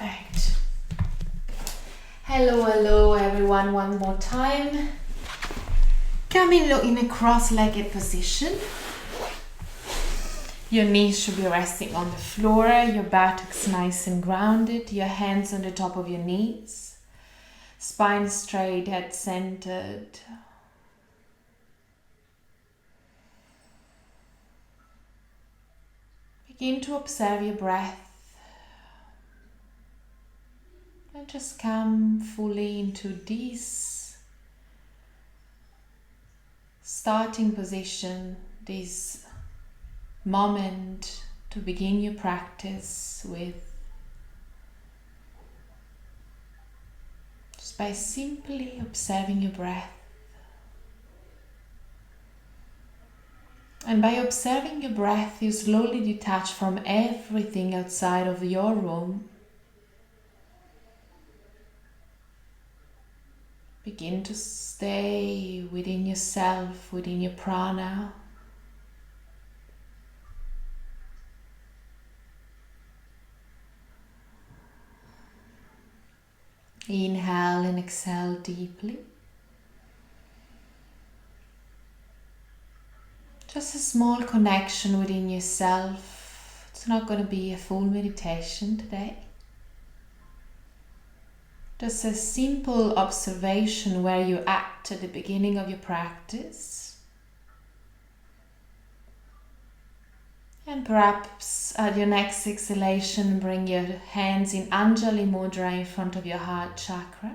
Perfect. Hello everyone, one more time. Come in a cross-legged position. Your knees should be resting on the floor, your buttocks nice and grounded, your hands on the top of your knees. Spine straight, head centered. Begin to observe your breath. And just come fully into this starting position, this moment to begin your practice with, just by simply observing your breath. And by observing your breath, you slowly detach from everything outside of your room. Begin to stay within yourself, within your prana. Inhale and exhale deeply. Just a small connection within yourself. It's not going to be a full meditation today. Just a simple observation where you're at the beginning of your practice. And perhaps at your next exhalation, bring your hands in Anjali Mudra in front of your heart chakra.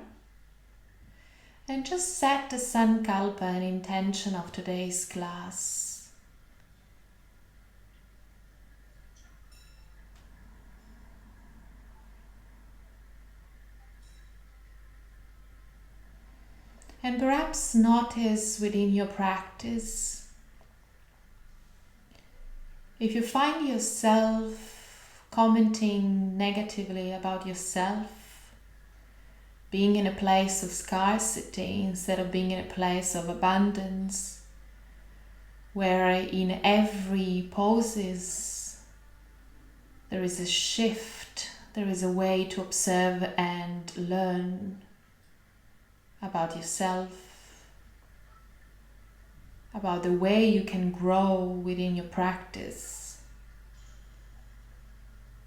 And just set the sankalpa and intention of today's class. And perhaps notice within your practice, if you find yourself commenting negatively about yourself, being in a place of scarcity instead of being in a place of abundance, where in every poses there is a shift, there is a way to observe and learn about yourself, about the way you can grow within your practice.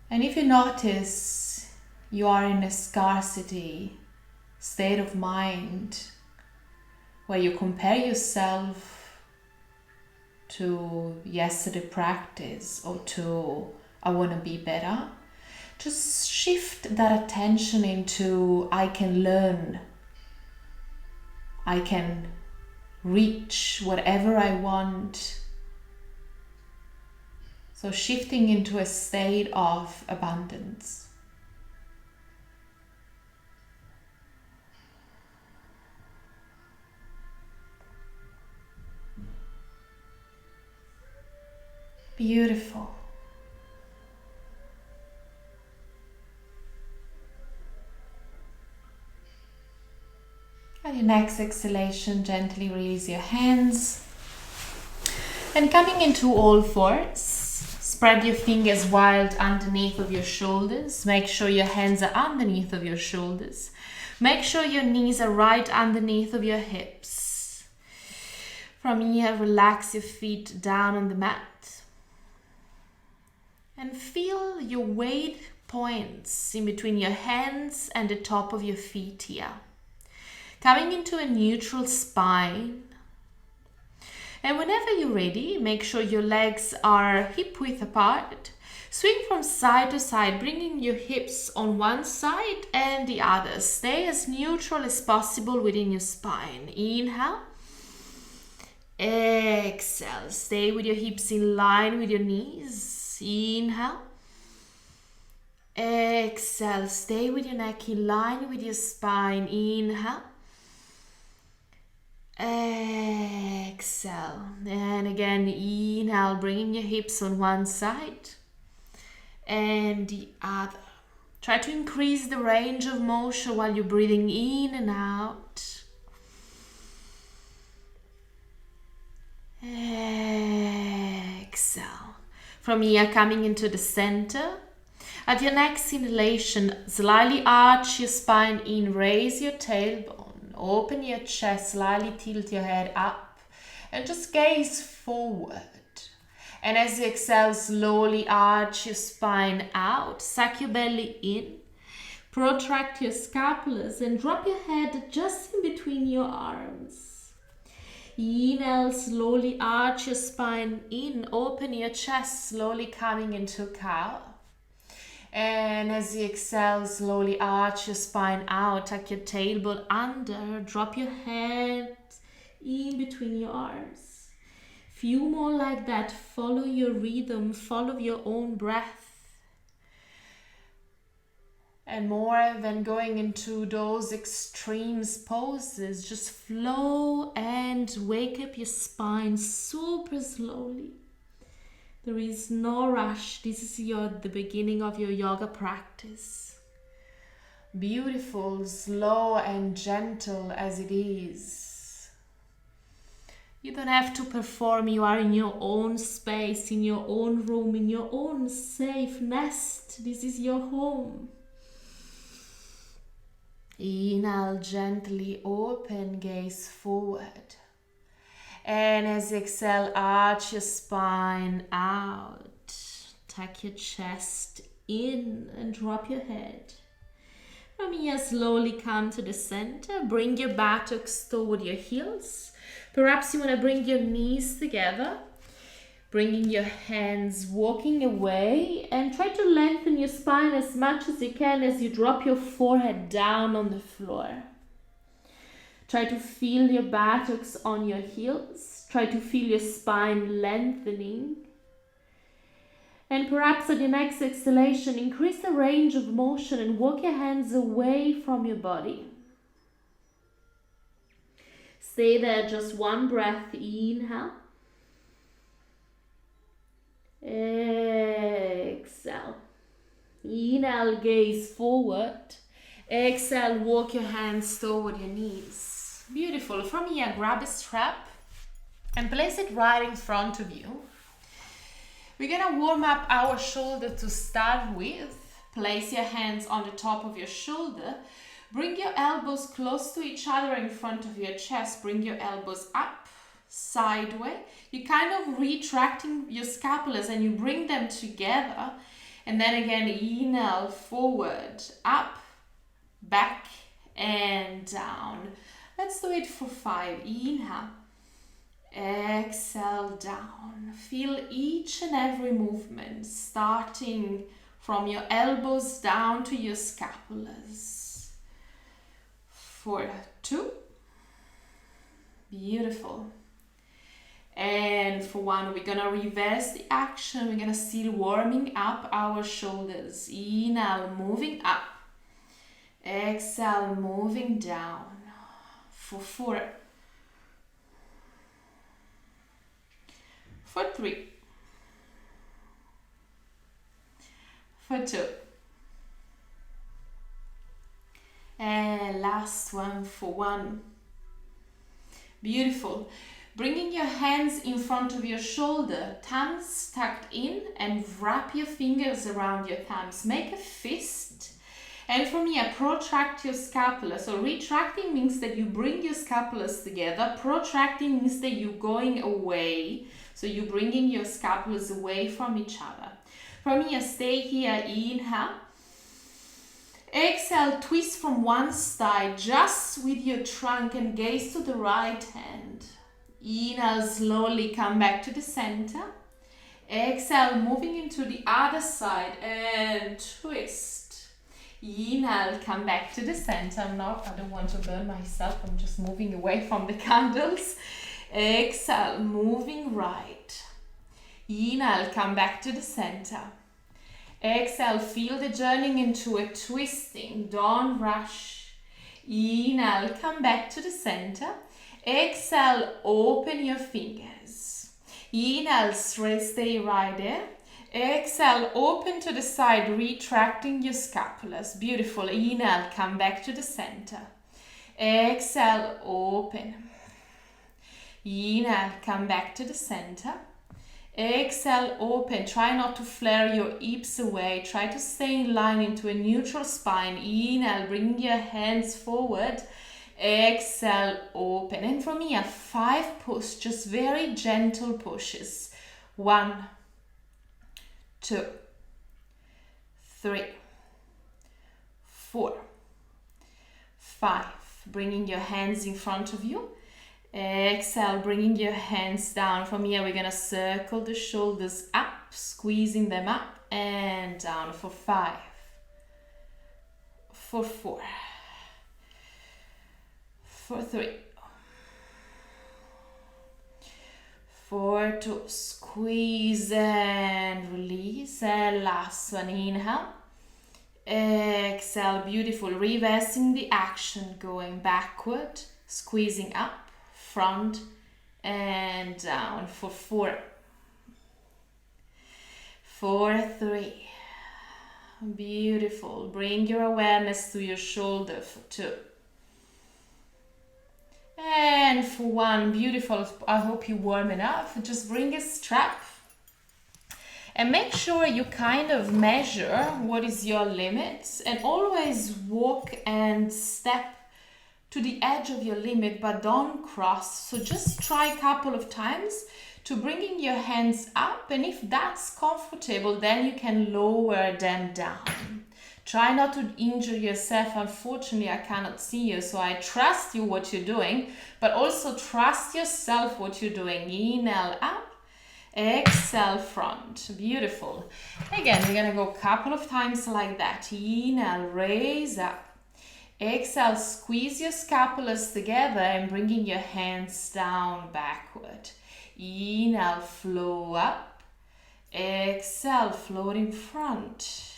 And if you notice you are in a scarcity state of mind where you compare yourself to yesterday practice or to I want to be better, just shift that attention into I can learn, I can reach whatever I want. So shifting into a state of abundance. Beautiful. At your next exhalation, gently release your hands. And coming into all fours, spread your fingers wide underneath of your shoulders. Make sure your hands are underneath of your shoulders. Make sure your knees are right underneath of your hips. From here, relax your feet down on the mat. And feel your weight points in between your hands and the top of your feet here. Coming into a neutral spine. And whenever you're ready, make sure your legs are hip width apart. Swing from side to side, bringing your hips on one side and the other. Stay as neutral as possible within your spine. Inhale. Exhale. Stay with your hips in line with your knees. Inhale. Exhale. Stay with your neck in line with your spine. Inhale. Exhale. And again, inhale, bringing your hips on one side and the other. Try to increase the range of motion while you're breathing in and out. Exhale. From here, coming into the center, At your next inhalation, slightly arch your spine in, raise your tailbone, open your chest, slightly tilt your head up, and just gaze forward. And as you exhale, slowly arch your spine out, suck your belly in, protract your scapulas, and drop your head just in between your arms. Inhale, slowly arch your spine in, open your chest, slowly coming into cow. And as you exhale, slowly arch your spine out, tuck your tailbone under, drop your head in between your arms. Few more like that. Follow your rhythm, follow your own breath. And more than going into those extreme poses, just flow and wake up your spine super slowly. There is no rush. This is the beginning of your yoga practice. Beautiful, slow and gentle as it is. You don't have to perform. You are in your own space, in your own room, in your own safe nest. This is your home. Inhale, gently open, gaze forward. And as you exhale, arch your spine out. Tuck your chest in and drop your head. From here, slowly come to the center. Bring your buttocks toward your heels. Perhaps you want to bring your knees together. Bringing your hands, walking away, and try to lengthen your spine as much as you can as you drop your forehead down on the floor. Try to feel your buttocks on your heels. Try to feel your spine lengthening. And perhaps at your next exhalation, increase the range of motion and walk your hands away from your body. Stay there, just one breath. Inhale. Exhale. Inhale, gaze forward. Exhale, walk your hands toward your knees. Beautiful. From here, grab a strap and place it right in front of you. We're gonna warm up our shoulder to start with. Place your hands on the top of your shoulder. Bring your elbows close to each other in front of your chest. Bring your elbows up, sideways. You're kind of retracting your scapulas and you bring them together. And then again, inhale, forward, up, back, and down. Let's do it for 5. Inhale. Exhale, down. Feel each and every movement, starting from your elbows down to your scapulas. For 2. Beautiful. And for 1, we're gonna reverse the action. We're gonna still warming up our shoulders. Inhale, moving up. Exhale, moving down. For 4. For 3. For 2. And last one for 1. Beautiful. Bringing your hands in front of your shoulder, thumbs tucked in, and wrap your fingers around your thumbs. Make a fist. And from here, protract your scapula. So retracting means that you bring your scapulas together. Protracting means that you're going away. So you're bringing your scapulas away from each other. From here, stay here. Inhale. Exhale, twist from one side just with your trunk and gaze to the right hand. Inhale, slowly come back to the center. Exhale, moving into the other side and twist. Inhale, come back to the center. I don't want to burn myself. I'm just moving away from the candles. Exhale, moving right. Inhale, come back to the center. Exhale, feel the journey into a twisting. Don't rush. Inhale, come back to the center. Exhale, open your fingers. Inhale, stay right there. Exhale, open to the side, retracting your scapulas. Beautiful. Inhale, come back to the center. Exhale, open. Inhale, come back to the center. Exhale, open. Try not to flare your hips away. Try to stay in line into a neutral spine. Inhale, bring your hands forward. Exhale, open. And from here, 5 push, just very gentle pushes. 1, 2, 3, 4, 5. Bringing your hands in front of you. Exhale, bringing your hands down. From here, we're going to circle the shoulders up, squeezing them up and down for 5, for 4, for 3, for 2. Squeeze and release. And last one, inhale. Exhale, beautiful. Reversing the action, going backward, squeezing up, front and down for 4, for 3. Beautiful. Bring your awareness to your shoulder for 2. And for 1, beautiful. I hope you warm enough. Just bring a strap. And make sure you kind of measure what is your limits and always walk and step to the edge of your limit, but don't cross. So just try a couple of times to bringing your hands up, and if that's comfortable, then you can lower them down. Try not to injure yourself. Unfortunately, I cannot see you, so I trust you what you're doing, but also trust yourself what you're doing. Inhale up, exhale front. Beautiful. Again, we're gonna go a couple of times like that. Inhale, raise up. Exhale, squeeze your scapulas together and bringing your hands down backward. Inhale, flow up. Exhale, floating front.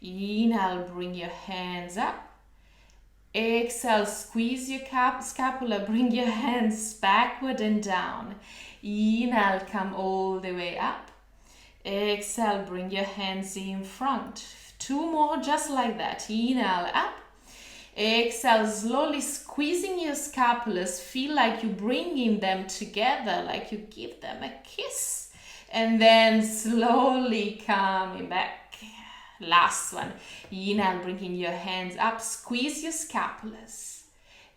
Inhale, bring your hands up. Exhale, squeeze your scapula, bring your hands backward and down. Inhale, come all the way up. Exhale, bring your hands in front. 2 more just like that. Inhale, up. Exhale, slowly squeezing your scapulas. Feel like you're bringing them together, like you give them a kiss. And then slowly coming back. Last one. Inhale, bringing your hands up. Squeeze your scapulas.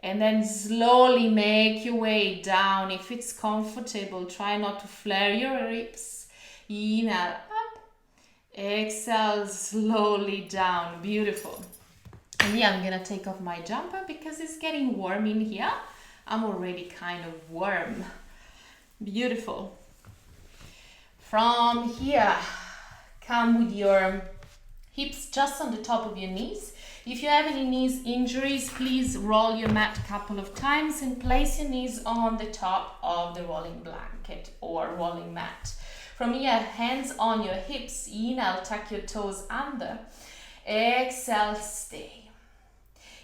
And then slowly make your way down. If it's comfortable, try not to flare your ribs. Inhale, up. Exhale, slowly down. Beautiful. And yeah, I'm gonna take off my jumper because it's getting warm in here. I'm already kind of warm. Beautiful. From here, come with your hips just on the top of your knees. If you have any knees injuries, please roll your mat a couple of times and place your knees on the top of the rolling blanket or rolling mat. From here, hands on your hips. Inhale, tuck your toes under. Exhale, stay.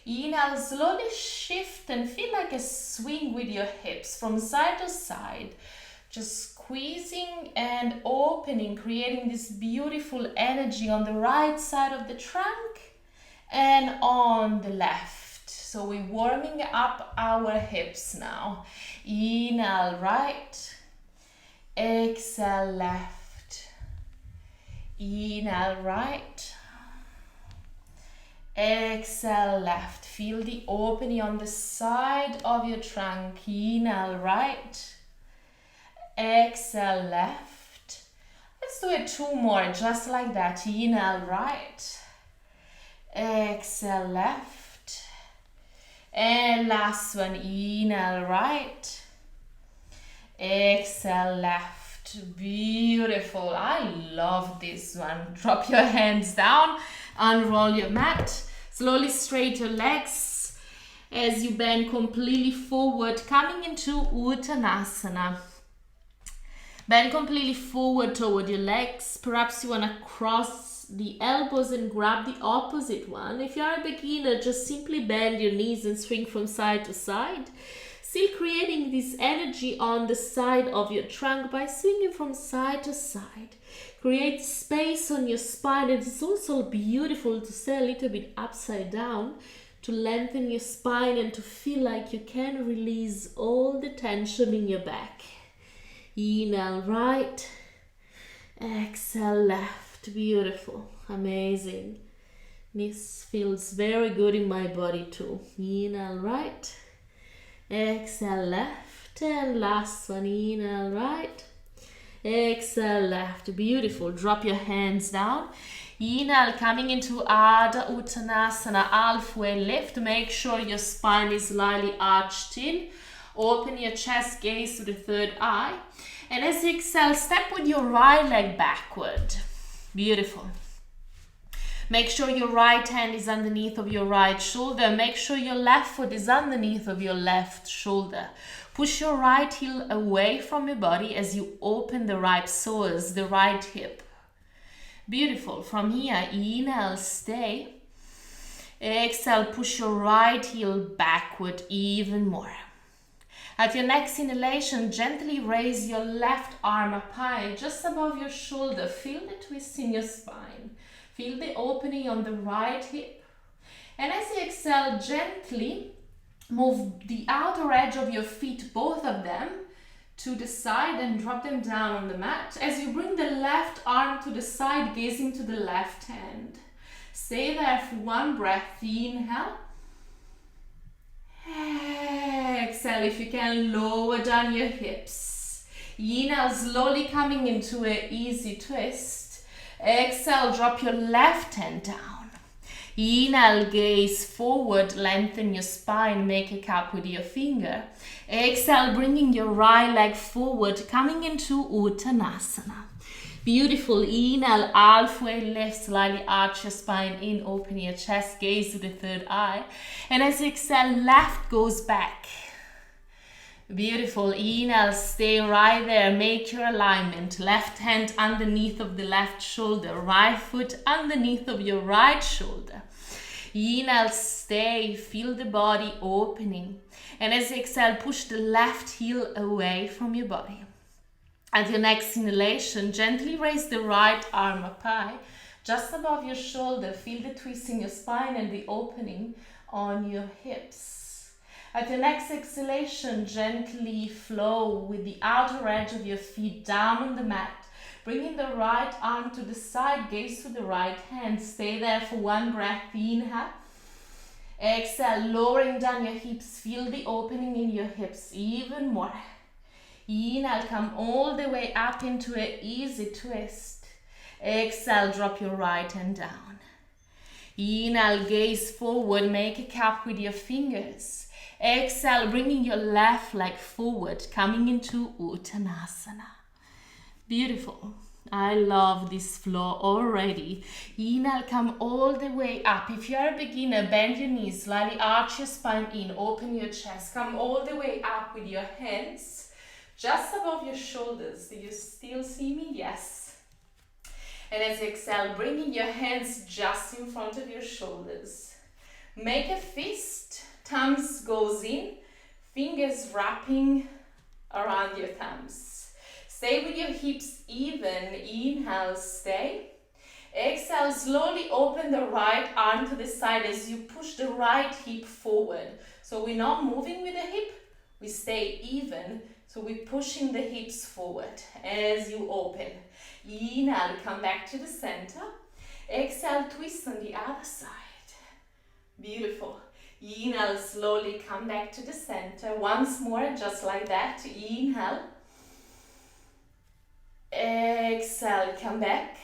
Inhale, slowly shift and feel like a swing with your hips from side to side. Just squeezing and opening, creating this beautiful energy on the right side of the trunk and on the left. So we're warming up our hips now. Inhale, right. Exhale, left. Inhale, right. Exhale, left. Feel the opening on the side of your trunk. Inhale, right. Exhale, left. Let's do it 2 more, just like that. Inhale, right. Exhale, left. And last one. Inhale, right. Exhale, left. Beautiful. I love this one. Drop your hands down. Unroll your mat. Slowly straighten your legs as you bend completely forward, coming into Uttanasana. Bend completely forward toward your legs. Perhaps you want to cross the elbows and grab the opposite one. If you are a beginner, just simply bend your knees and swing from side to side. Still creating this energy on the side of your trunk by swinging from side to side. Create space on your spine, and it's also beautiful to stay a little bit upside down to lengthen your spine and to feel like you can release all the tension in your back. Inhale, right. Exhale, left. Beautiful. Amazing. This feels very good in my body too. Inhale, right. Exhale, left. And last one. Inhale, right. Exhale, left. Beautiful. Drop your hands down. Inhale, coming into Ardha Uttanasana, halfway lift. Make sure your spine is slightly arched in. Open your chest, gaze to the third eye. And as you exhale, step with your right leg backward. Beautiful. Make sure your right hand is underneath of your right shoulder. Make sure your left foot is underneath of your left shoulder. Push your right heel away from your body as you open the right psoas, the right hip. Beautiful. From here, inhale, stay. Exhale, push your right heel backward even more. At your next inhalation, gently raise your left arm up high, just above your shoulder. Feel the twist in your spine. Feel the opening on the right hip. And as you exhale, gently move the outer edge of your feet, both of them, to the side and drop them down on the mat. As you bring the left arm to the side, gazing to the left hand. Stay there for one breath. Inhale. Exhale. If you can, lower down your hips. Inhale, slowly coming into an easy twist. Exhale, drop your left hand down. Inhale, gaze forward, lengthen your spine, make a cup with your finger. Exhale, bringing your right leg forward, coming into Uttanasana. Beautiful. Inhale, halfway lift, slightly arch your spine in, open your chest, gaze to the third eye. And as you exhale, left goes back. Beautiful. Inhale, stay right there. Make your alignment. Left hand underneath of the left shoulder. Right foot underneath of your right shoulder. Inhale, stay. Feel the body opening. And as you exhale, push the left heel away from your body. At your next inhalation, gently raise the right arm up high, just above your shoulder. Feel the twist in your spine and the opening on your hips. At your next exhalation, gently flow with the outer edge of your feet down on the mat. Bringing the right arm to the side, gaze to the right hand. Stay there for one breath. Inhale. Exhale, lowering down your hips. Feel the opening in your hips even more. Inhale, come all the way up into an easy twist. Exhale, drop your right hand down. Inhale, gaze forward, make a cup with your fingers. Exhale, bringing your left leg forward, coming into Uttanasana. Beautiful. I love this flow already. Inhale, come all the way up. If you're a beginner, bend your knees, slightly arch your spine in, open your chest. Come all the way up with your hands just above your shoulders. Do you still see me? Yes. And as you exhale, bringing your hands just in front of your shoulders. Make a fist. Thumbs goes in, fingers wrapping around your thumbs. Stay with your hips even. Inhale, stay. Exhale, slowly open the right arm to the side as you push the right hip forward. So we're not moving with the hip, we stay even. So we're pushing the hips forward as you open. Inhale, come back to the center. Exhale, twist on the other side. Beautiful. Inhale, slowly come back to the center. Once more, just like that. Inhale. Exhale, come back.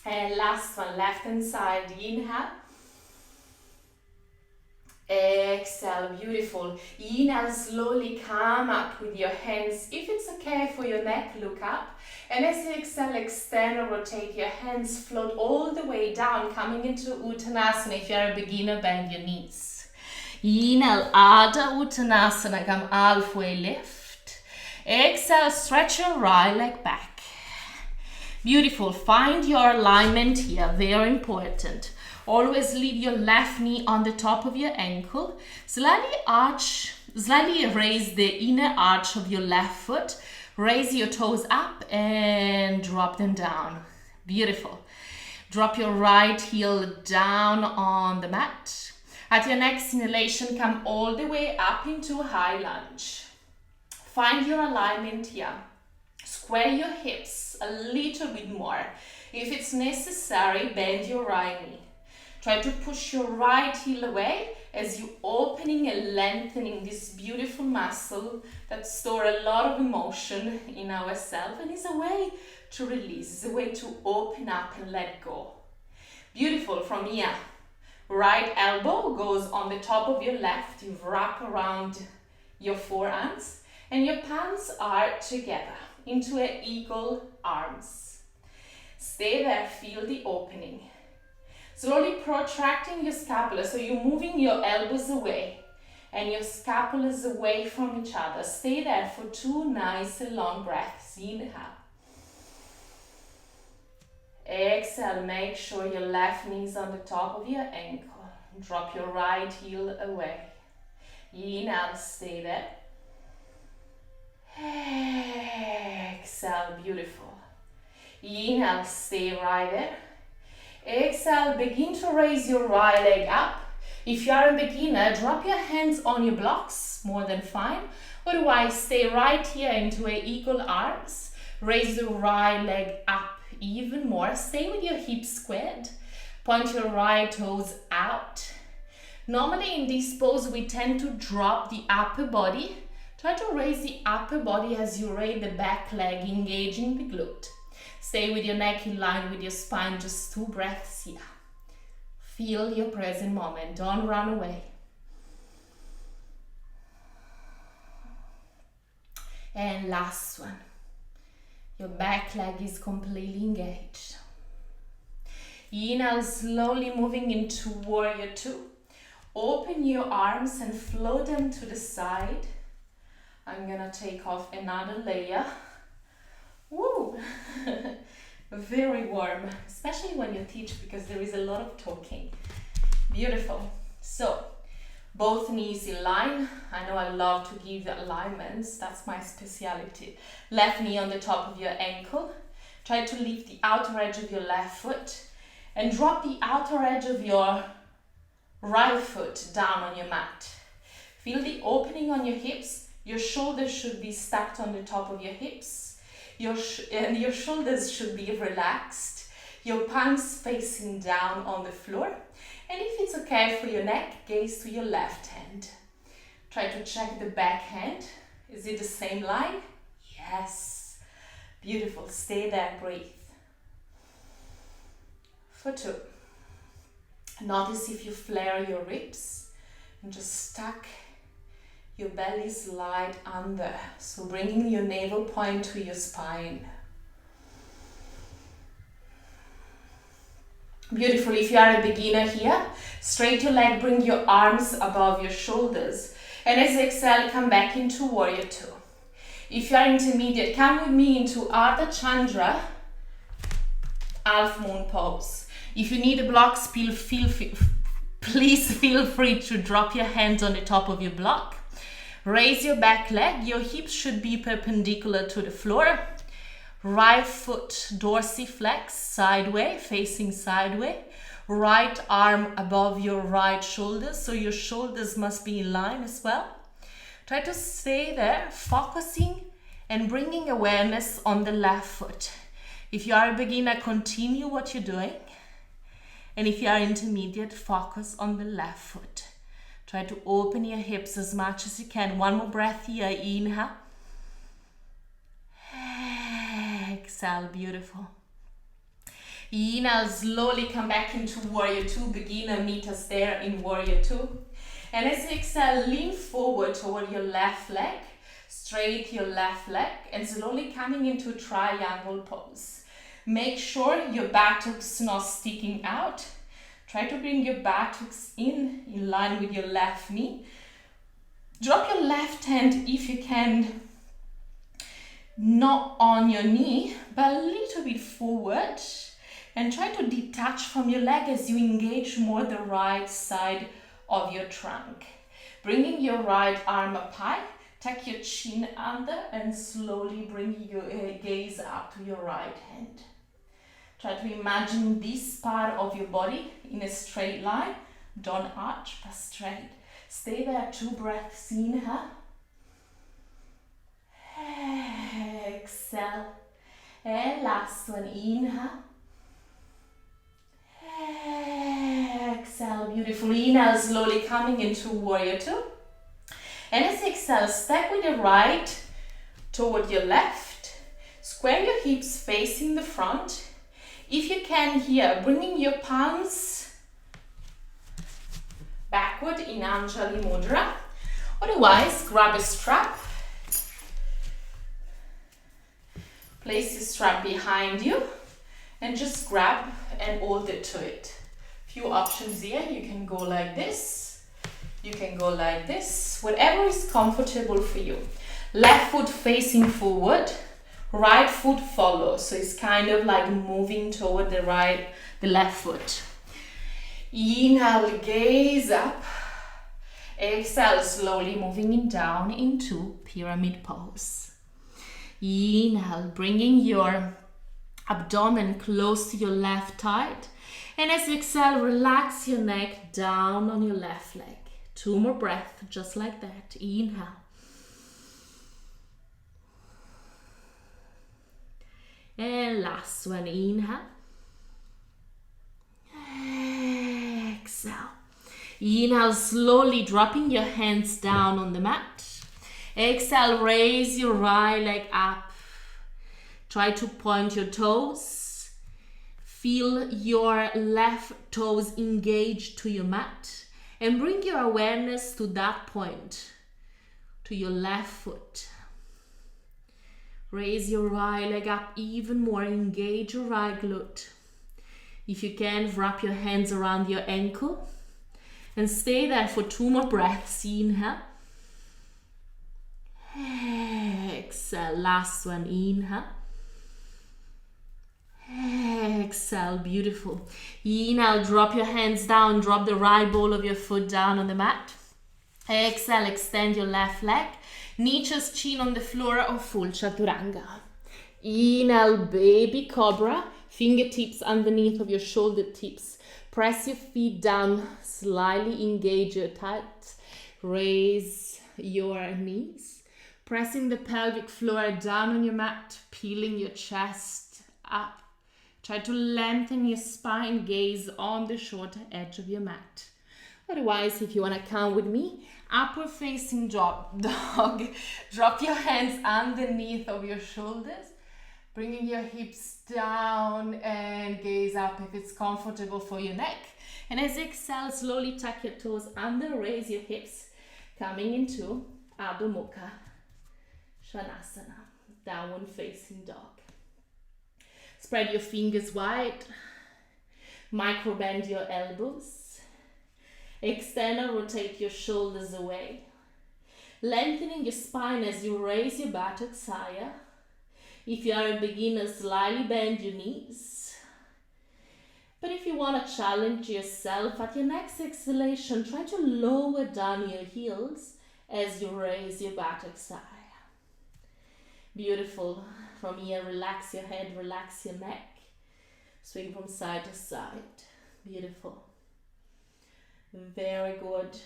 And last one, left hand side. Inhale. Exhale, beautiful. Inhale, slowly come up with your hands. If it's okay for your neck, look up. And as you exhale, extend or rotate your hands, float all the way down, coming into Uttanasana. If you're a beginner, bend your knees. Inhale, Ardha Uttanasana, come halfway lift. Exhale, stretch your right leg back. Beautiful. Find your alignment here, very important. Always leave your left knee on the top of your ankle. Slightly raise the inner arch of your left foot. Raise your toes up and drop them down. Beautiful. Drop your right heel down on the mat. At your next inhalation, come all the way up into high lunge. Find your alignment here. square your hips a little bit more. If it's necessary, bend your right knee. Try to push your right heel away as you're opening and lengthening this beautiful muscle that stores a lot of emotion in ourselves and is a way to release, it's a way to open up and let go. Beautiful. From here, right elbow goes on the top of your left. You wrap around your forearms and your palms are together into an eagle arms. Stay there, feel the opening. Slowly protracting your scapula, so you're moving your elbows away and your scapulas away from each other. Stay there for 2 nice and long breaths. Inhale. Exhale, make sure your left knee is on the top of your ankle. Drop your right heel away. Inhale, stay there. Exhale, beautiful. Inhale, stay right there. Exhale, begin to raise your right leg up. If you are a beginner, drop your hands on your blocks, more than fine. Otherwise, stay right here into an eagle arms. Raise the right leg up even more. Stay with your hips squared. Point your right toes out. Normally in this pose, we tend to drop the upper body. Try to raise the upper body as you raise the back leg, engaging the glute. Stay with your neck in line with your spine, just 2 breaths here. Feel your present moment, don't run away. And last one. Your back leg is completely engaged. Inhale, slowly moving into warrior 2. Open your arms and float them to the side. I'm gonna take off another layer. Woo! Very warm, especially when you teach because there is a lot of talking. Beautiful. So, both knees in line. I know I love to give alignments, that's my specialty. Left knee on the top of your ankle. Try to lift the outer edge of your left foot and drop the outer edge of your right foot down on your mat. Feel the opening on your hips. Your shoulders should be stacked on the top of your hips. Your shoulders should be relaxed. Your palms facing down on the floor. And if it's okay for your neck, gaze to your left hand. Try to check the back hand. Is it the same line? Yes. Beautiful. Stay there, breathe. For 2. Notice if you flare your ribs and just stack your belly slide under. So bringing your navel point to your spine. Beautiful. If you are a beginner here, straight your leg, bring your arms above your shoulders. And as you exhale, come back into warrior 2. If you are intermediate, come with me into Ardha Chandra, half moon pose. If you need a block, please feel free to drop your hands on the top of your block. Raise your back leg. Your hips should be perpendicular to the floor. Right foot dorsiflex, sideways, facing sideways. Right arm above your right shoulder, so your shoulders must be in line as well. Try to stay there, focusing and bringing awareness on the left foot. If you are a beginner, continue what you're doing. And if you are intermediate, focus on the left foot. Try to open your hips as much as you can. One more breath here. Inhale. Exhale. Beautiful. Inhale. Slowly come back into warrior 2. Beginner, meet us there in warrior 2. And as you exhale, lean forward toward your left leg. Straight your left leg. And slowly coming into triangle pose. Make sure your buttocks not sticking out. Try to bring your buttocks in line with your left knee. Drop your left hand if you can, not on your knee, but a little bit forward. And try to detach from your leg as you engage more the right side of your trunk. Bringing your right arm up high, tuck your chin under and slowly bring your gaze up to your right hand. Try to imagine this part of your body in a straight line. Don't arch, but straight. Stay there, 2 breaths. Inhale. Exhale. And last one, inhale. Exhale, beautiful. Inhale, slowly coming into warrior two. And as you exhale, step with your right toward your left. Square your hips facing the front. If you can here, bringing your palms backward in Anjali Mudra. Otherwise, grab a strap. Place the strap behind you and just grab and hold it to it. Few options here. You can go like this. You can go like this. Whatever is comfortable for you. Left foot facing forward. Right foot follows. So it's kind of like moving toward the left foot. Inhale, gaze up. Exhale, slowly moving down into pyramid pose. Inhale, bringing your abdomen close to your left thigh. And as you exhale, relax your neck down on your left leg. 2 more breaths, just like that. Inhale. And last one, inhale. Exhale. Inhale, slowly dropping your hands down on the mat. Exhale, raise your right leg up. Try to point your toes. Feel your left toes engaged to your mat. And bring your awareness to that point, to your left foot. Raise your right leg up even more. Engage your right glute. If you can, wrap your hands around your ankle. And stay there for 2 more breaths. Inhale. Exhale. Last one. Inhale. Exhale. Beautiful. Inhale. Drop your hands down. Drop the right ball of your foot down on the mat. Exhale. Extend your left leg. Niches chin on the floor or full chaturanga. Inhale. Baby cobra. Fingertips underneath of your shoulder tips. Press your feet down. Slightly engage your thighs. Raise your knees. Pressing the pelvic floor down on your mat. Peeling your chest up. Try to lengthen your spine. Gaze on the short edge of your mat. Otherwise, if you want to count with me, upward facing dog. Drop your hands underneath of your shoulders. Bringing your hips down and gaze up if it's comfortable for your neck. And as you exhale, slowly tuck your toes under, raise your hips. Coming into Adho Mukha Svanasana, downward facing dog. Spread your fingers wide. Micro bend your elbows. Extend and rotate your shoulders away. Lengthening your spine as you raise your buttocks higher. If you are a beginner, slightly bend your knees. But if you want to challenge yourself, at your next exhalation, try to lower down your heels as you raise your buttocks higher. Beautiful. From here, relax your head, relax your neck. Swing from side to side. Beautiful. Very good.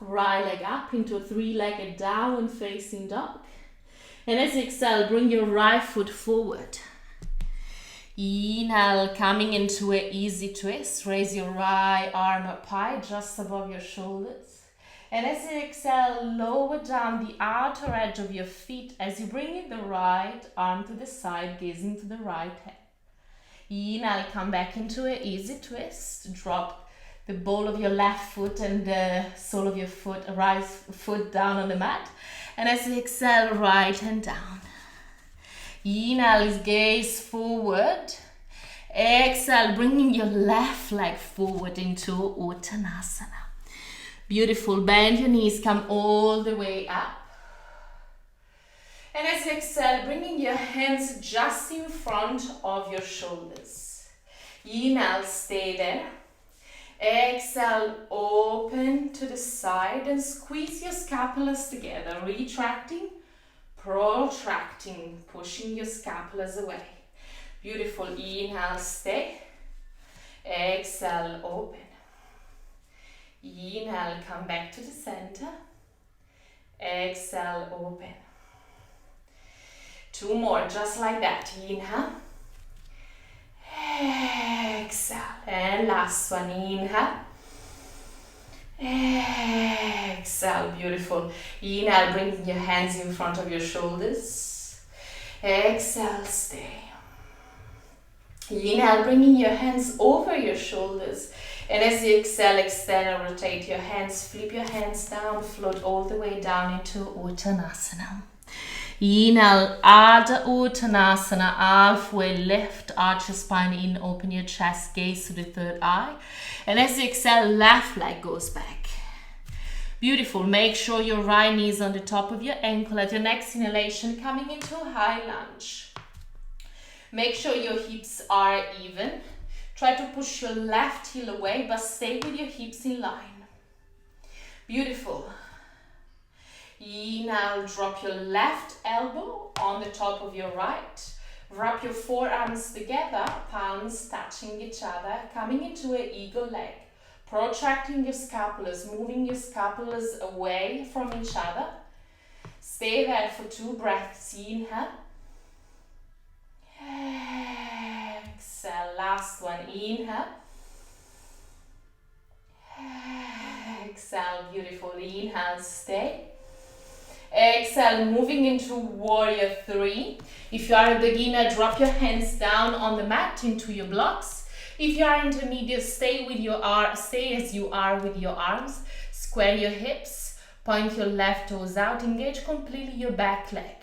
Right leg up into a 3-legged downward facing dog. And as you exhale, bring your right foot forward. Inhale, coming into an easy twist. Raise your right arm up high, just above your shoulders. And as you exhale, lower down the outer edge of your feet as you bring the right arm to the side, gazing to the right head. Inhale, come back into an easy twist. Drop the ball of your left foot and the sole of your foot, right foot down on the mat. And as you exhale, right hand down. Inhale is gaze forward. Exhale, bringing your left leg forward into Uttanasana. Beautiful. Bend your knees, come all the way up. And as you exhale, bringing your hands just in front of your shoulders. Inhale, stay there. Exhale, open to the side and squeeze your scapulas together, retracting, protracting, pushing your scapulas away. Beautiful. Inhale, stay. Exhale, open. Inhale, come back to the center. Exhale, open. 2 more, just like that. Inhale. Exhale. And last one. Inhale. Exhale. Beautiful. Inhale, bringing your hands in front of your shoulders. Exhale, stay. Inhale, bringing your hands over your shoulders. And as you exhale, extend and rotate your hands. Flip your hands down, float all the way down into Uttanasana. Inhale, Ardha Uttanasana, halfway lift, arch your spine in, open your chest, gaze to the third eye. And as you exhale, left leg goes back. Beautiful. Make sure your right knee is on the top of your ankle. At your next inhalation, coming into a high lunge. Make sure your hips are even. Try to push your left heel away, but stay with your hips in line. Beautiful. Inhale, drop your left elbow on the top of your right. Wrap your forearms together, palms touching each other, coming into an eagle leg. Protracting your scapulars, moving your scapulars away from each other. Stay there for 2 breaths. Inhale. Exhale. Last one. Inhale. Exhale. Beautiful. Inhale. Stay. Exhale. Moving into warrior 3. If you are a beginner, drop your hands down on the mat into your blocks. If you are intermediate, stay as you are with your arms. Square your hips. Point your left toes out. Engage completely your back leg.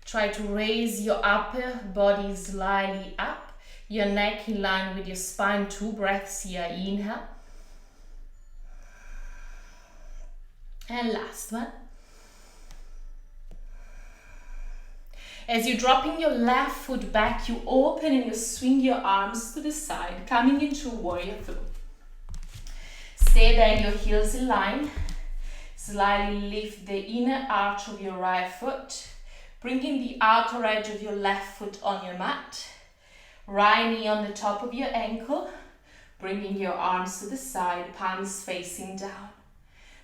Try to raise your upper body slightly up. Your neck in line with your spine. 2 breaths here. Inhale. And last one. As you're dropping your left foot back, you open and you swing your arms to the side, coming into warrior 2. Stay there, your heels in line. Slightly lift the inner arch of your right foot, bringing the outer edge of your left foot on your mat. Right knee on the top of your ankle, bringing your arms to the side, palms facing down.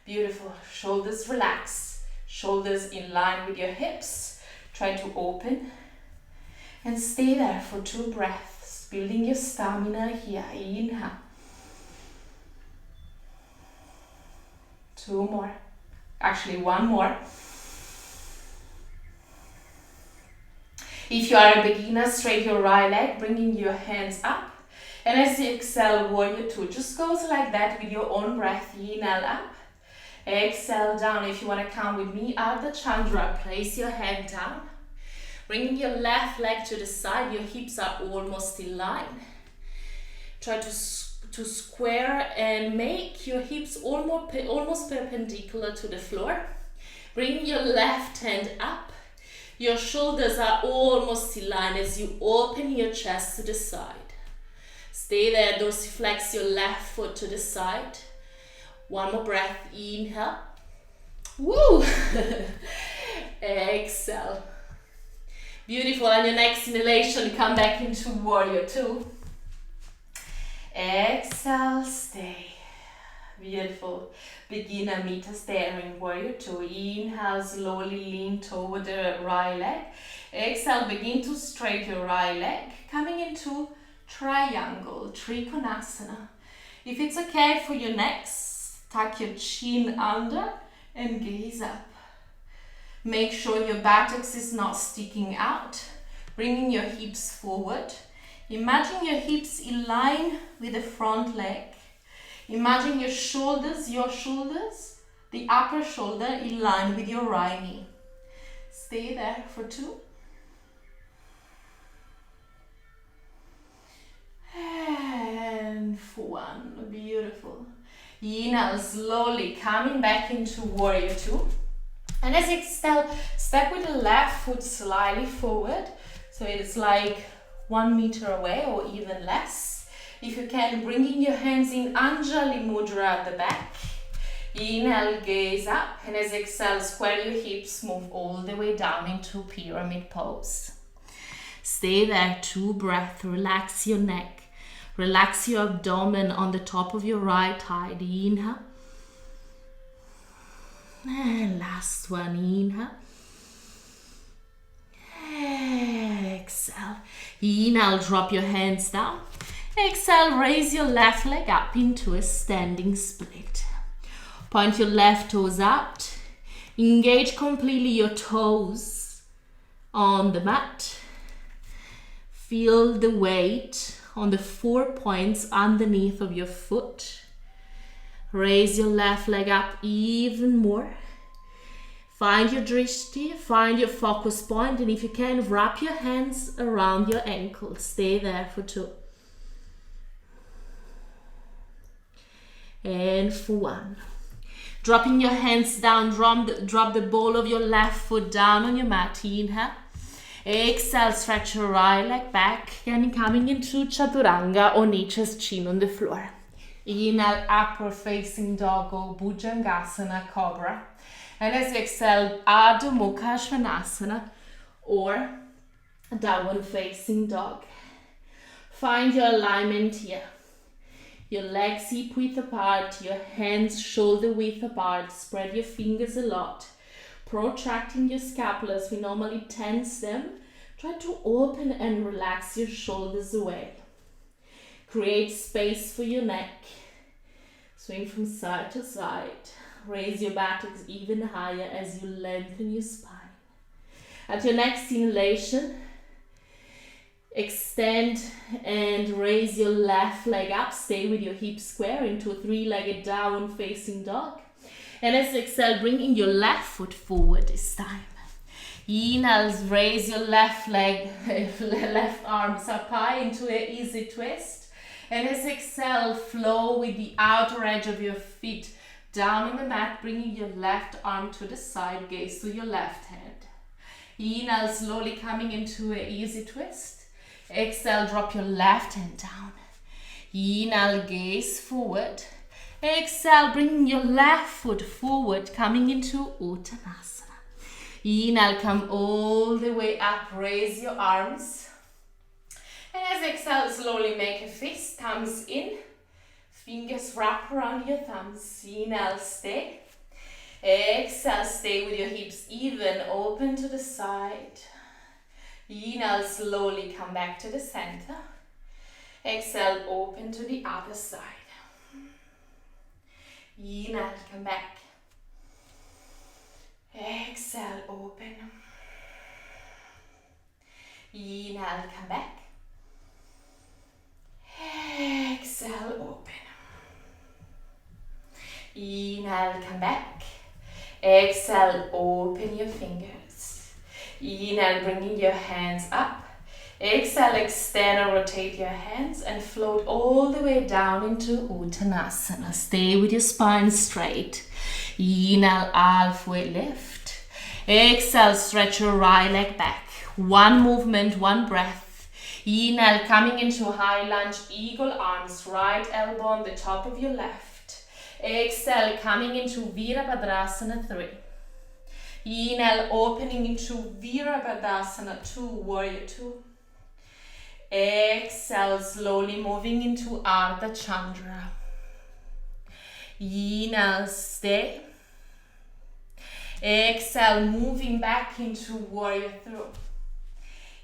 Beautiful. Shoulders relaxed, shoulders in line with your hips. Try to open and stay there for 2 breaths, building your stamina here. Inhale. 2 more. Actually, 1 more. If you are a beginner, straight your right leg, bringing your hands up. And as you exhale, warrior 2 just goes like that with your own breath. Inhale up. Exhale down. If you want to count with me, Ardha Chandra, place your head down. Bringing your left leg to the side, your hips are almost in line. Try to square and make your hips almost perpendicular to the floor. Bring your left hand up. Your shoulders are almost in line as you open your chest to the side. Stay there, dorsiflex your left foot to the side. 1 more breath. Inhale. Woo! Exhale. Beautiful. On your next inhalation, come back into warrior 2. Exhale, stay. Beautiful. Beginner meter stare in warrior 2. Inhale, slowly lean toward the right leg. Exhale, begin to straighten your right leg. Coming into triangle, Trikonasana. If it's okay for your next, tuck your chin under and gaze up. Make sure your buttocks is not sticking out. Bringing your hips forward. Imagine your hips in line with the front leg. Imagine your shoulders, the upper shoulder in line with your right knee. Stay there for 2. And for 1. Beautiful. Inhale, slowly coming back into warrior 2. And as you exhale, step with the left foot slightly forward. So it's like 1 meter away or even less. If you can, bringing your hands in Anjali Mudra at the back. Inhale, gaze up. And as you exhale, square your hips, move all the way down into pyramid pose. Stay there, 2 breaths. Relax your neck. Relax your abdomen on the top of your right thigh. Inhale. And last one. Inhale. exhale. Inhale, drop your hands down. Exhale, raise your left leg up into a standing split. Point your left toes out. Engage completely your toes on the mat. Feel the weight on the 4 points underneath of your foot. Raise your left leg up even more. Find your drishti, find your focus point, and if you can, wrap your hands around your ankles. Stay there for 2. And for 1. Dropping your hands down, drop the ball of your left foot down on your mat. Inhale. Exhale, stretch your right leg back and coming into chaturanga or nature's chin on the floor. Inhale, upward facing dog or bhujangasana, cobra. And as you exhale, Adho Mukha Svanasana or downward facing dog. Find your alignment here. Your legs hip width apart, your hands shoulder width apart. Spread your fingers a lot. Protracting your scapulas, we normally tense them. Try to open and relax your shoulders away. Create space for your neck. Swing from side to side. Raise your buttocks even higher as you lengthen your spine. At your next inhalation, extend and raise your left leg up. Stay with your hips square into a 3-legged downward facing dog. And as you exhale, bringing your left foot forward this time. Inhale, raise your left leg, left arms up high into an easy twist. And as you exhale, flow with the outer edge of your feet down on the mat, bringing your left arm to the side, gaze to your left hand. Inhale, slowly coming into an easy twist. Exhale, drop your left hand down. Inhale, gaze forward. Exhale, bringing your left foot forward, coming into Uttanasana. Inhale, come all the way up, raise your arms. And as you exhale, slowly make a fist, thumbs in. Fingers wrap around your thumbs. Inhale, stay. Exhale, stay with your hips even, open to the side. Inhale, slowly come back to the center. Exhale, open to the other side. Inhale, come back. Exhale, open. Inhale, come back. Exhale, open. Inhale, come back. Exhale, open your fingers. Inhale, bringing your hands up. Exhale, extend or rotate your hands and float all the way down into Uttanasana. Stay with your spine straight. Inhale, halfway lift. Exhale, stretch your right leg back. 1 movement, 1 breath. Inhale, coming into high lunge, eagle arms, right elbow on the top of your left. Exhale, coming into Virabhadrasana 3. Inhale, opening into Virabhadrasana 2, Warrior 2. Exhale, slowly moving into Ardha Chandra. Inhale, stay. Exhale, moving back into Warrior 3.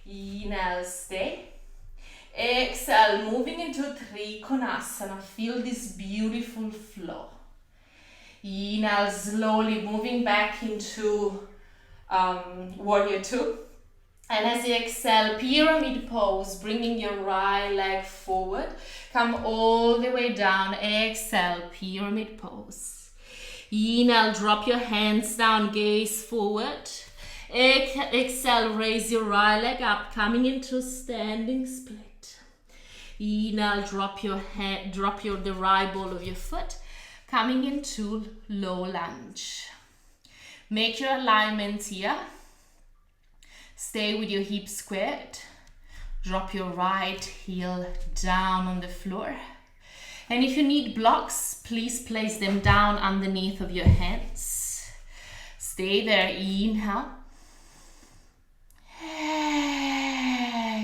Inhale, stay. Exhale, moving into Trikonasana. Feel this beautiful flow. Inhale, slowly moving back into Warrior 2. And as you exhale, pyramid pose, bringing your right leg forward. Come all the way down. Exhale, pyramid pose. Inhale, drop your hands down, gaze forward. Exhale, raise your right leg up, coming into standing split. Inhale, drop the right ball of your foot, coming into low lunge. Make your alignment here. Stay with your hips squared. Drop your right heel down on the floor. And if you need blocks, please place them down underneath of your hands. Stay there. Inhale.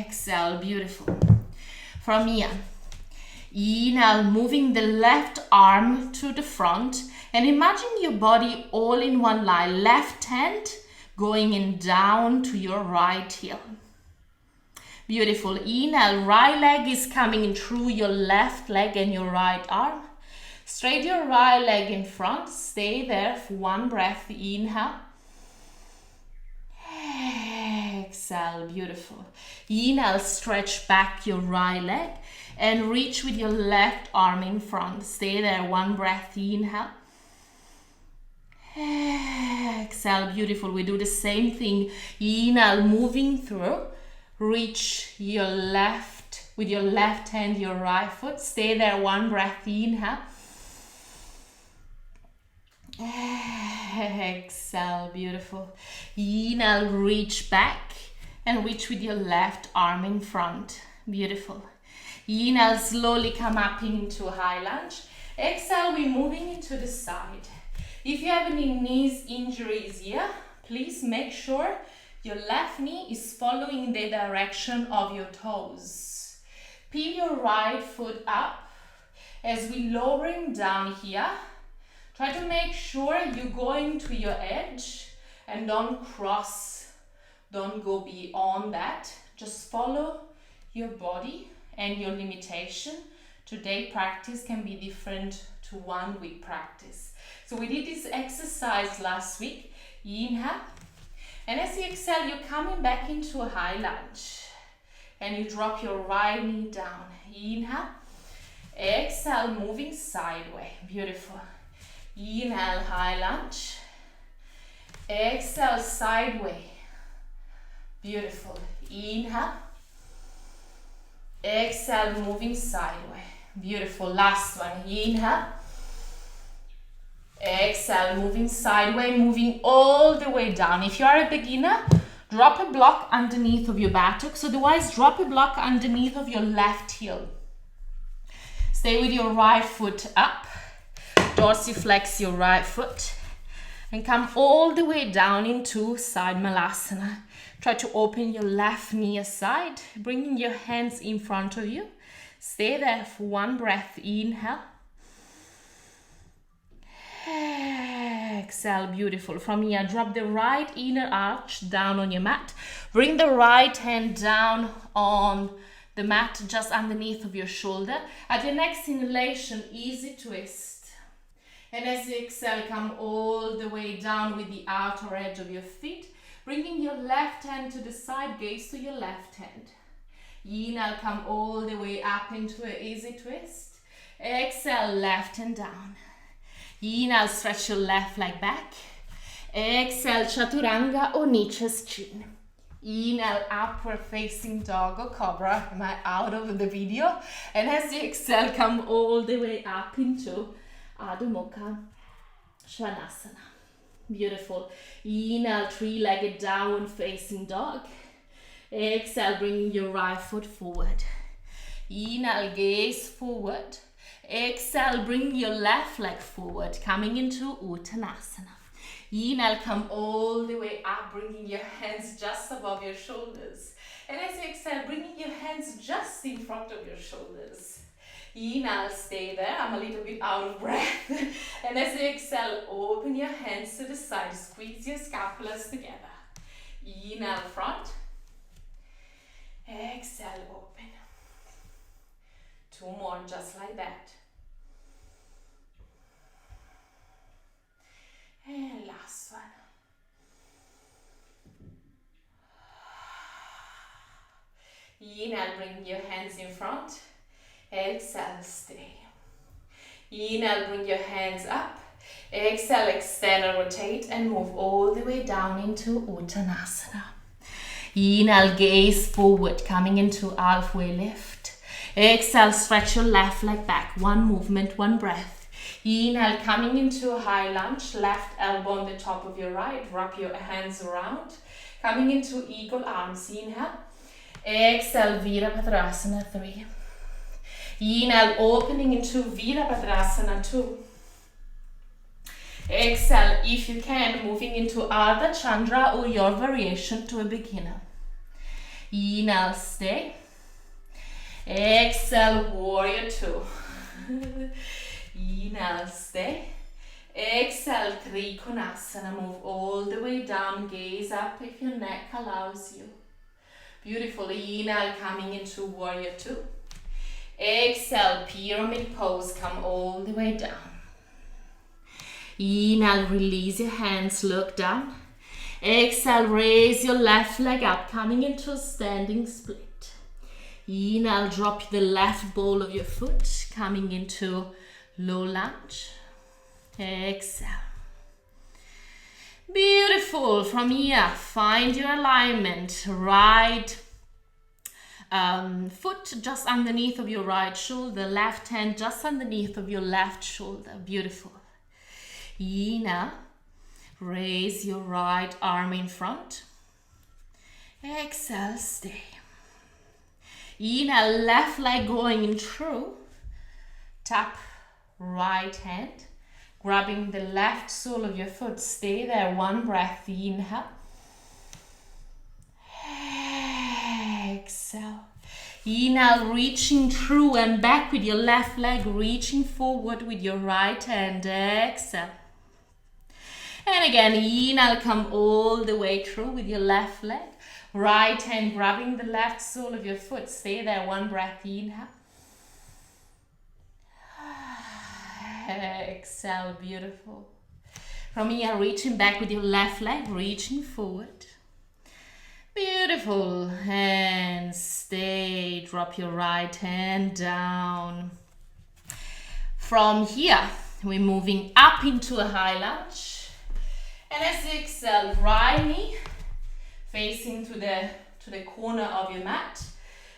Exhale. Beautiful. From here, inhale, moving the left arm to the front. And imagine your body all in one line. Left hand going in down to your right heel. Beautiful. Inhale, right leg is coming in through your left leg and your right arm. Straight your right leg in front. Stay there for one breath. Inhale. Exhale. Beautiful. Inhale, stretch back your right leg and reach with your left arm in front. Stay there, one breath. Inhale. Exhale. Beautiful. We do the same thing. Inhale, moving through. Reach your left, with your left hand, your right foot. Stay there, one breath. Inhale. Exhale. Beautiful. Inhale, reach back and reach with your left arm in front. Beautiful. Inhale, slowly come up into a high lunge. Exhale, we're moving into the side. If you have any knees injuries here, please make sure your left knee is following the direction of your toes. Peel your right foot up. As we lowering down here, try to make sure you go into your edge and don't cross, don't go beyond that. Just follow your body and your limitation. Today practice can be different to 1 week practice. So we did this exercise last week. Inhale. And as you exhale, you're coming back into a high lunge. And you drop your right knee down. Inhale. Exhale, moving sideways. Beautiful. Inhale, high lunge. Exhale, sideways. Beautiful. Inhale. Exhale, moving sideways. Beautiful. Last one. Inhale. Exhale, moving sideways, moving all the way down. If you are a beginner, drop a block underneath of your buttocks. Otherwise, drop a block underneath of your left heel. Stay with your right foot up. Dorsiflex your right foot. And come all the way down into side malasana. Try to open your left knee aside, bringing your hands in front of you. Stay there for one breath. Inhale. Exhale. Beautiful. From here, drop the right inner arch down on your mat. Bring the right hand down on the mat just underneath of your shoulder. At your next inhalation, easy twist. And as you exhale, come all the way down with the outer edge of your feet. Bringing your left hand to the side, gaze to your left hand. Inhale, come all the way up into an easy twist. Exhale, left hand down. Inhale, stretch your left leg back. Exhale, chaturanga or nicha's chin. Inhale, upward facing dog or cobra. Am I out of the video? And as you exhale, come all the way up into Adho Mukha Svanasana. Beautiful. Inhale, three-legged downward facing dog. Exhale, bring your right foot forward. Inhale, gaze forward. Exhale, bring your left leg forward, coming into Uttanasana. Inhale, come all the way up, bringing your hands just above your shoulders. And as you exhale, bringing your hands just in front of your shoulders. Inhale, stay there. I'm a little bit out of breath. And as you exhale, open your hands to the side. Squeeze your scapulas together. Inhale, front. Exhale, open. 2 more, just like that. And last one. Inhale, bring your hands in front. Exhale, stay. Inhale, bring your hands up. Exhale, extend and rotate and move all the way down into Uttanasana. Inhale, gaze forward, coming into halfway lift. Exhale, stretch your left leg back. One movement, one breath. Inhale, coming into a high lunge. Left elbow on the top of your right. Wrap your hands around. Coming into eagle arms. Inhale. Exhale, Virabhadrasana 3. Inhale, opening into Virabhadrasana 2. Exhale, if you can, moving into Ardha Chandra or your variation to a beginner. Inhale, stay. Exhale, warrior 2. Inhale, stay. Exhale, Trikonasana. Move all the way down, gaze up if your neck allows you. Beautiful. Inhale, coming into warrior two. Exhale, pyramid pose, come all the way down. Inhale, release your hands, look down. Exhale, raise your left leg up, coming into a standing split. Inhale, drop the left ball of your foot, coming into low lunge. Exhale. Beautiful. From here, find your alignment. Right foot just underneath of your right shoulder, left hand just underneath of your left shoulder. Beautiful. Inhale, raise your right arm in front. Exhale, stay. Inhale, left leg going in through. Tap right hand, grabbing the left sole of your foot. Stay there, one breath. Inhale. Exhale. Inhale, reaching through and back with your left leg, reaching forward with your right hand. Exhale. And again, inhale, come all the way through with your left leg. Right hand grabbing the left sole of your foot. Stay there, one breath. Inhale. Exhale, beautiful. From here, reaching back with your left leg, reaching forward. Beautiful. And stay. Drop your right hand down. From here, we're moving up into a high lunge. And as you exhale, right knee facing to the corner of your mat.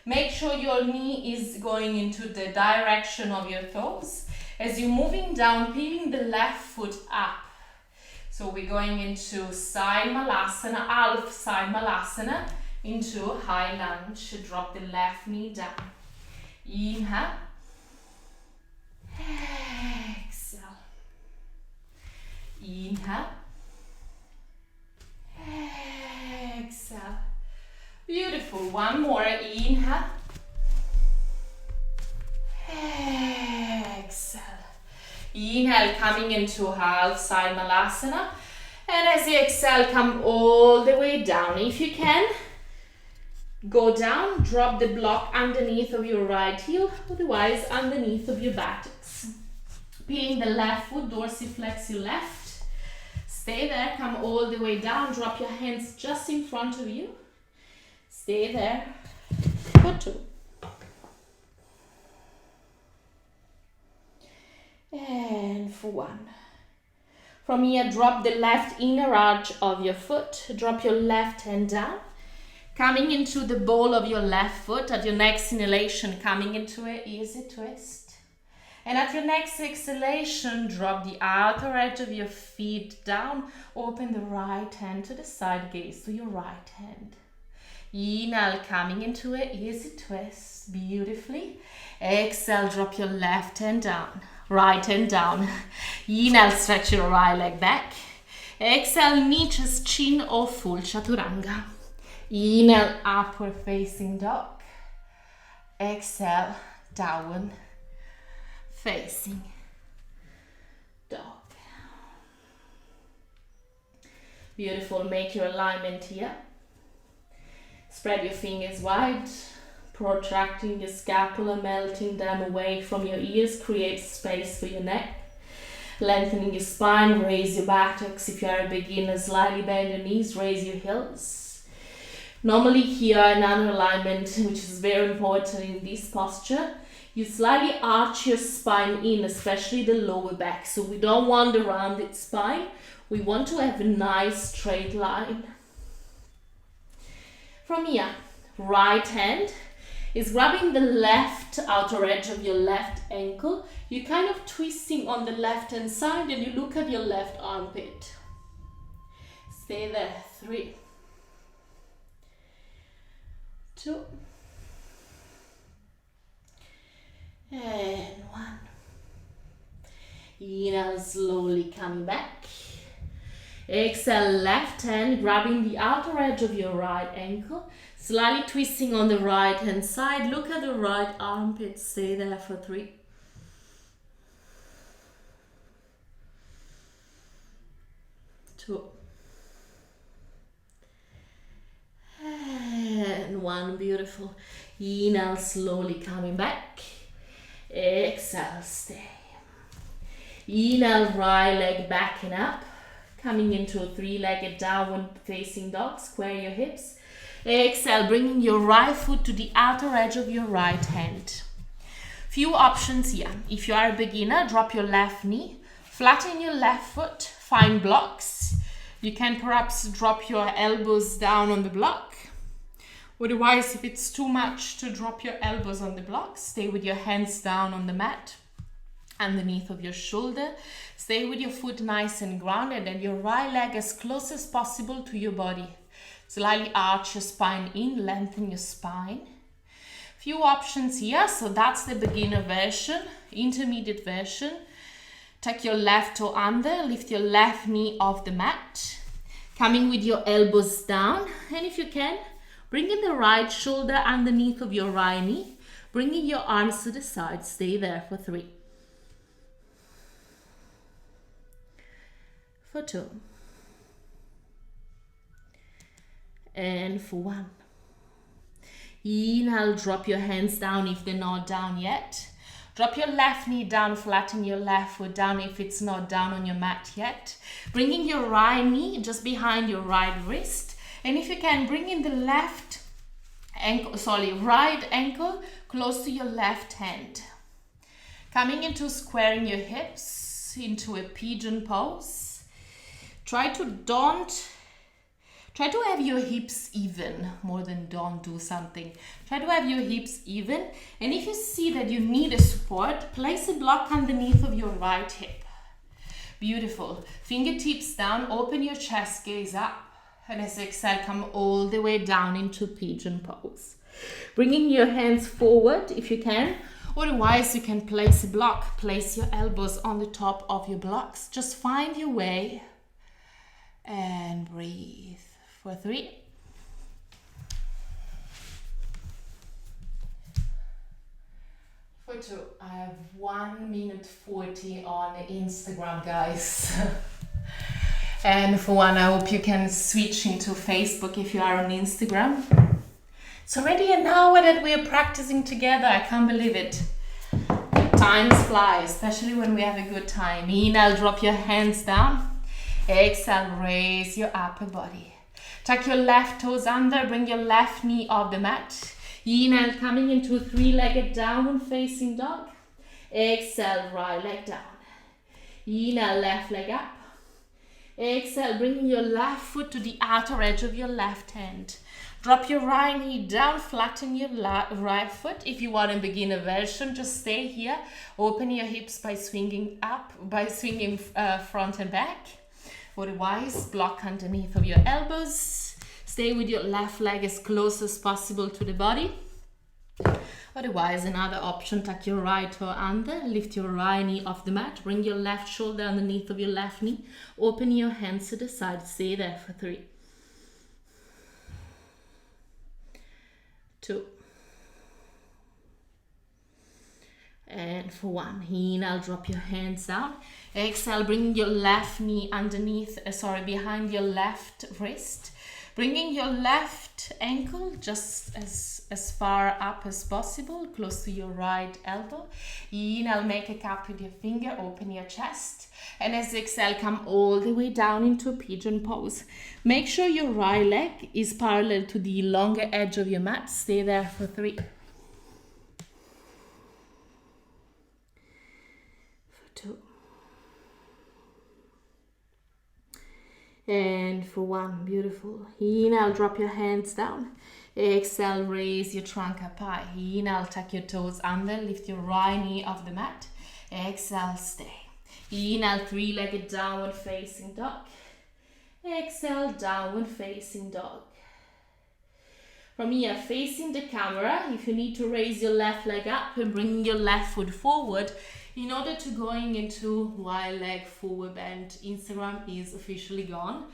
Make sure your knee is going into the direction of your toes. As you're moving down, peeling the left foot up. So we're going into side malasana, half side malasana, into high lunge. Drop the left knee down. Inhale. Exhale. Inhale. Exhale. Beautiful. One more. Inhale. Exhale. Inhale, coming into half side malasana. And as you exhale, come all the way down. If you can, go down, drop the block underneath of your right heel, otherwise underneath of your buttocks. Peeling the left foot, dorsiflex your left. Stay there, come all the way down, drop your hands just in front of you. Stay there for two. And for one. From here, drop the left inner arch of your foot. Drop your left hand down. Coming into the ball of your left foot. At your next inhalation, coming into an easy twist. And at your next exhalation, drop the outer edge of your feet down. Open the right hand to the side, gaze to your right hand. Inhale, coming into an easy twist. Beautifully. Exhale, drop your left hand down. Right hand down. Inhale, stretch your right leg back. Exhale, niches, chin or full chaturanga. Inhale, upward facing dog. Exhale, downward facing dog. Beautiful. Make your alignment here. Spread your fingers wide. Protracting your scapula, melting them away from your ears, create space for your neck. Lengthening your spine, raise your buttocks. If you are a beginner, slightly bend your knees, raise your heels. Normally here, another alignment which is very important in this posture, you slightly arch your spine in, especially the lower back. So we don't want the rounded spine, we want to have a nice straight line. From here, right hand is grabbing the left outer edge of your left ankle. You're kind of twisting on the left hand side and you look at your left armpit. Stay there. 3, 2, and 1. Inhale, slowly coming back. Exhale, left hand grabbing the outer edge of your right ankle. Slightly twisting on the right hand side. Look at the right armpit. Stay there for 3, 2, and one, beautiful. Inhale, slowly coming back. Exhale, stay. Inhale, right leg backing up. Coming into a three-legged downward facing dog. Square your hips. Exhale, bringing your right foot to the outer edge of your right hand. Few options here. If you are a beginner, drop your left knee. Flatten your left foot. Find blocks. You can perhaps drop your elbows down on the block. Otherwise, if it's too much to drop your elbows on the block, stay with your hands down on the mat, underneath of your shoulder. Stay with your foot nice and grounded and your right leg as close as possible to your body. Slightly arch your spine in, lengthen your spine. Few options here, so that's the beginner version. Intermediate version. Tuck your left toe under, lift your left knee off the mat. Coming with your elbows down, and if you can, bringing the right shoulder underneath of your right knee. Bringing your arms to the side, stay there for 3. For 2. And for 1. Inhale, drop your hands down if they're not down yet. Drop your left knee down, flatten your left foot down if it's not down on your mat yet. Bringing your right knee just behind your right wrist. And if you can, bring in the right ankle close to your left hand. Coming into squaring your hips into a pigeon pose. Try to have your hips even, more than don't do something. Try to have your hips even. And if you see that you need a support, place a block underneath of your right hip. Beautiful. Fingertips down, open your chest, gaze up. And as you exhale, come all the way down into pigeon pose. Bringing your hands forward if you can. Otherwise, you can place a block. Place your elbows on the top of your blocks. Just find your way. And breathe. For 3. For 2. I have 1 minute 40 on Instagram, guys. And for 1, I hope you can switch into Facebook if you are on Instagram. It's already an hour that we are practicing together. I can't believe it. Times fly, especially when we have a good time. Inhale, drop your hands down. Exhale, raise your upper body. Tuck your left toes under, bring your left knee off the mat. Inhale, coming into a three-legged downward facing dog. Exhale, right leg down. Inhale, left leg up. Exhale, bringing your left foot to the outer edge of your left hand. Drop your right knee down, flatten your right foot. If you want a beginner version, just stay here. Open your hips by swinging front and back. Otherwise, block underneath of your elbows. Stay with your left leg as close as possible to the body. Otherwise, another option, tuck your right toe under, lift your right knee off the mat, bring your left shoulder underneath of your left knee, open your hands to the side, stay there for 3. 2. And for 1, inhale, drop your hands down. Exhale, bring your left knee behind your left wrist. Bringing your left ankle just as far up as possible, close to your right elbow. Inhale, make a cup with your finger, open your chest. And as you exhale, come all the way down into a pigeon pose. Make sure your right leg is parallel to the longer edge of your mat. Stay there for 3. 2. And for 1, beautiful. Inhale, drop your hands down. Exhale, raise your trunk up high. Inhale, tuck your toes under, lift your right knee off the mat. Exhale, stay. Inhale, three-legged downward facing dog. Exhale, downward facing dog. From here, facing the camera, if you need to raise your left leg up and bring your left foot forward, in order to going into wide leg forward bend, Instagram is officially gone.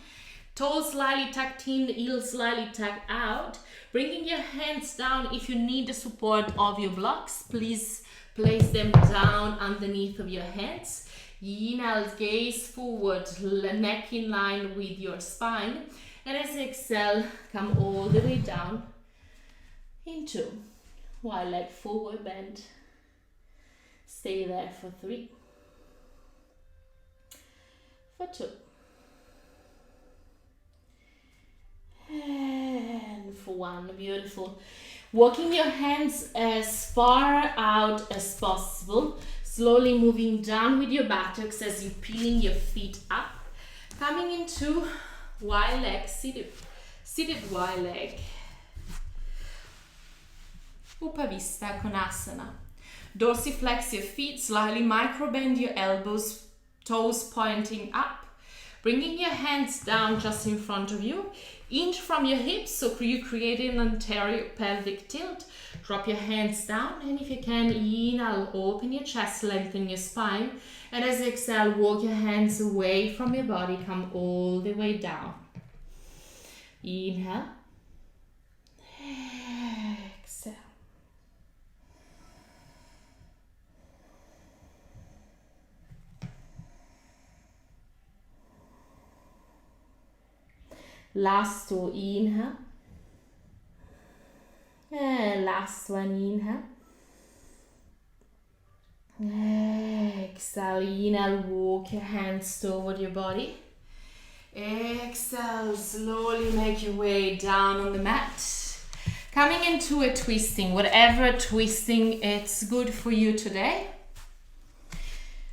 Toes slightly tucked in, heels slightly tucked out. Bringing your hands down. If you need the support of your blocks, please place them down underneath of your hands. Inhale, gaze forward, neck in line with your spine. And as you exhale, come all the way down in 2. Wide leg forward bend. Stay there for 3. For 2. And for 1. Beautiful. Walking your hands as far out as possible. Slowly moving down with your buttocks as you're peeling your feet up. Coming into wide leg, seated wide leg. Upavista Konasana. Dorsiflex your feet, slightly micro bend your elbows, toes pointing up. Bringing your hands down just in front of you. Inch from your hips, so you create an anterior pelvic tilt. Drop your hands down, and if you can, inhale, open your chest, lengthen your spine. And as you exhale, walk your hands away from your body, come all the way down. Inhale. Exhale. Last 2, inhale. And last 1, inhale. Exhale, inhale, walk your hands toward your body. Exhale, slowly make your way down on the mat. Coming into a twisting, whatever twisting it's good for you today.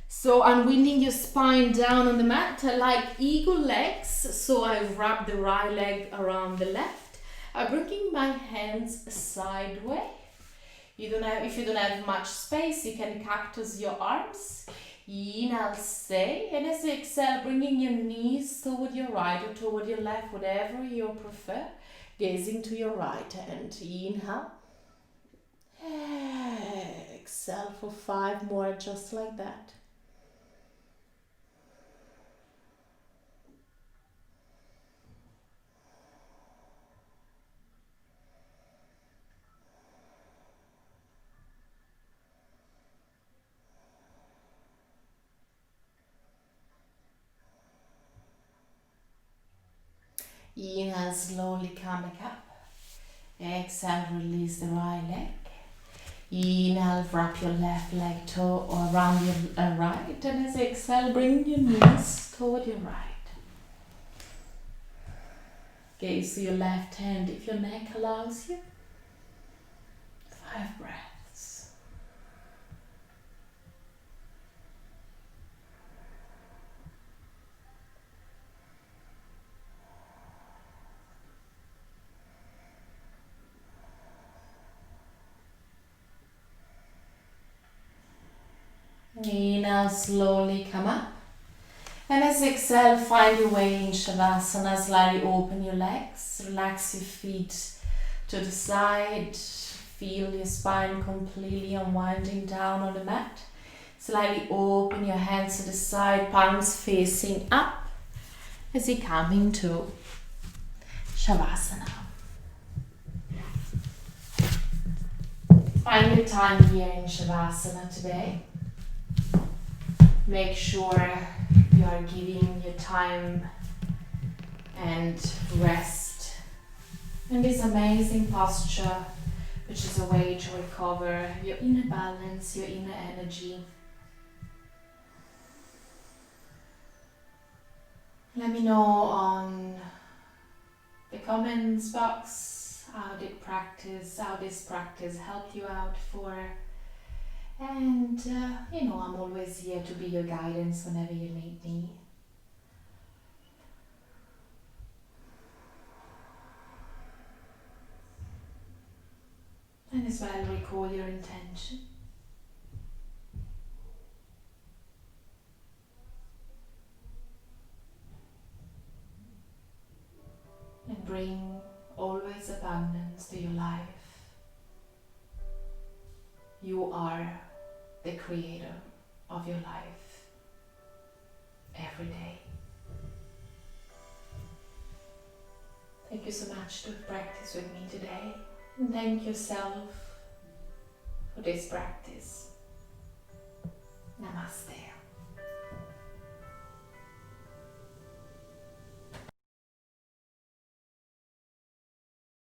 So unwinding your spine down on the mat. I like eagle legs, so I wrap the right leg around the left. I'm bringing my hands sideways. If you don't have much space, you can cactus your arms. Inhale, stay. And as you exhale, bringing your knees toward your right or toward your left, whatever you prefer. Gazing to your right hand. Inhale. Exhale for 5 more, just like that. Inhale, slowly come back up. Exhale, release the right leg. Inhale, wrap your left leg toe around your right. And as you exhale, bring your knees toward your right. Gaze to your left hand if your neck allows you. 5 breaths. Inhale, slowly come up. And as you exhale, find your way in Shavasana. Slightly open your legs. Relax your feet to the side. Feel your spine completely unwinding down on the mat. Slightly open your hands to the side, palms facing up. As you come into Shavasana. Find your time here in Shavasana today. Make sure you are giving your time and rest in this amazing posture, which is a way to recover your inner balance, your inner energy. Let me know on the comments box how this practice helped you out for. And, I'm always here to be your guidance whenever you need me. And as well, recall your intention. And bring always abundance to your life. You are the creator of your life every day. Thank you so much to practice with me today. And thank yourself for this practice. Namaste.